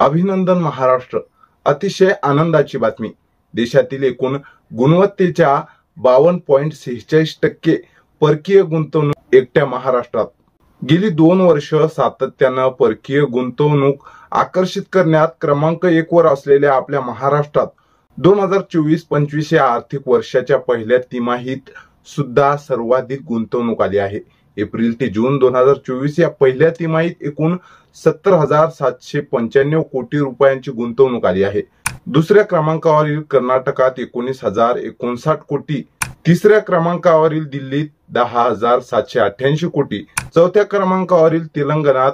अभिनंदन महाराष्ट्र, अतिशय आनंदाची बातमी। देशातील एकूण गुणवत्तेच्या 52.46% परकीय गुंतवणूक एकट्या महाराष्ट्रात। गेली 2 वर्ष सातत्याने परकीय गुंतवणूक आकर्षित करण्यात क्रमांक 1 वर असलेल्या आपल्या महाराष्ट्रात 2024-25 या आर्थिक वर्षाच्या पहिल्या तिमाहीत सुद्धा सर्वाधिक गुंतवणूक आली आहे। एप्रिल ते जून 2024 या पहिल्या तिमाहीत एकूण 70,795 कोटी रुपयांची गुंतवणूक आली आहे। दुसऱ्या क्रमांकावरील कर्नाटकात 19,059 कोटी, तिसऱ्या क्रमांकावरील दिल्लीत 10,788 कोटी, चौथ्या क्रमांकावरील तेलंगणात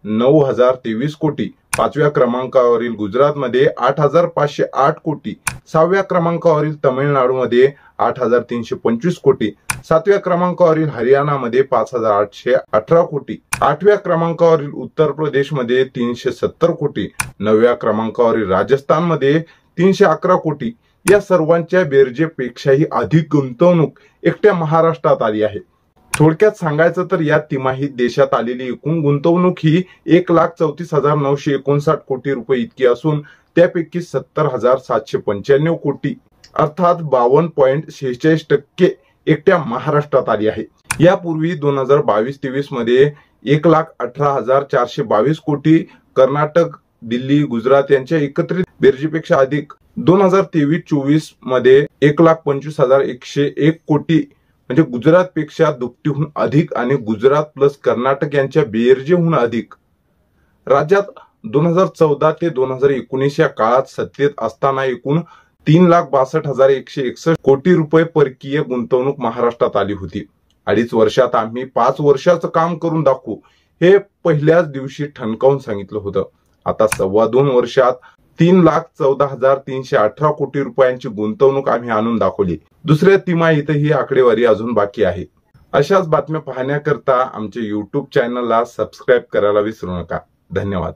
9,023 कोटी, पाचव्या क्रमांकावरील गुजरातमध्ये 8,508 कोटी, सहाव्या क्रमांकावरील तामिळनाडूमध्ये 8,325 कोटी, सातव्या क्रमांकावरील हरियाणामध्ये 5,818 कोटी, आठव्या क्रमांकावरील उत्तर प्रदेशमध्ये 370 कोटी, नवव्या क्रमांकावरील राजस्थानमध्ये 311 कोटी। या सर्वांच्या बेरजेपेक्षाही अधिक गुंतवणूक एकट्या महाराष्ट्रात आली आहे। थोडक्यात सांगायचं तर या तिमाहीत देशात आलेली एकूण गुंतवणूक ही 1,34,959 कोटी रुपये इतकी असून त्यापैकी 70,795 कोटी अर्थात 52.46% एकट्या महाराष्ट्रात आली आहे। यापूर्वी 2022-23 मध्ये 1,18,422 कोटी कर्नाटक, दिल्ली, गुजरात यांच्या एकत्रित बेरजेपेक्षा अधिक, 2023-24 मध्ये 1,25,101 कोटी म्हणजे गुजरात पेक्षा दुपटीहून अधिक आणि गुजरात प्लस कर्नाटक यांच्या बेरजेहून अधिक। राज्यात 2014 ते 2019 या काळात सत्तेत असताना एकूण 3,62,161 कोटी रुपये परकीय गुंतवणूक महाराष्ट्रात आली होती। 2.5 वर्षात आम्ही 5 वर्षाचं काम करून दाखवू हे पहिल्याच दिवशी ठणकावून सांगितलं होतं। आता 2.25 वर्षात 3,14,318 कोटी रुपयांची गुंतवणूक आम्ही आणून दाखवली। दुसऱ्या तिमाहीत ही आकडेवारी अजून बाकी आहे। अशाच बातम्या पाहण्याकरता आमच्या YouTube चॅनलला सबस्क्राईब करायला विसरू नका। धन्यवाद।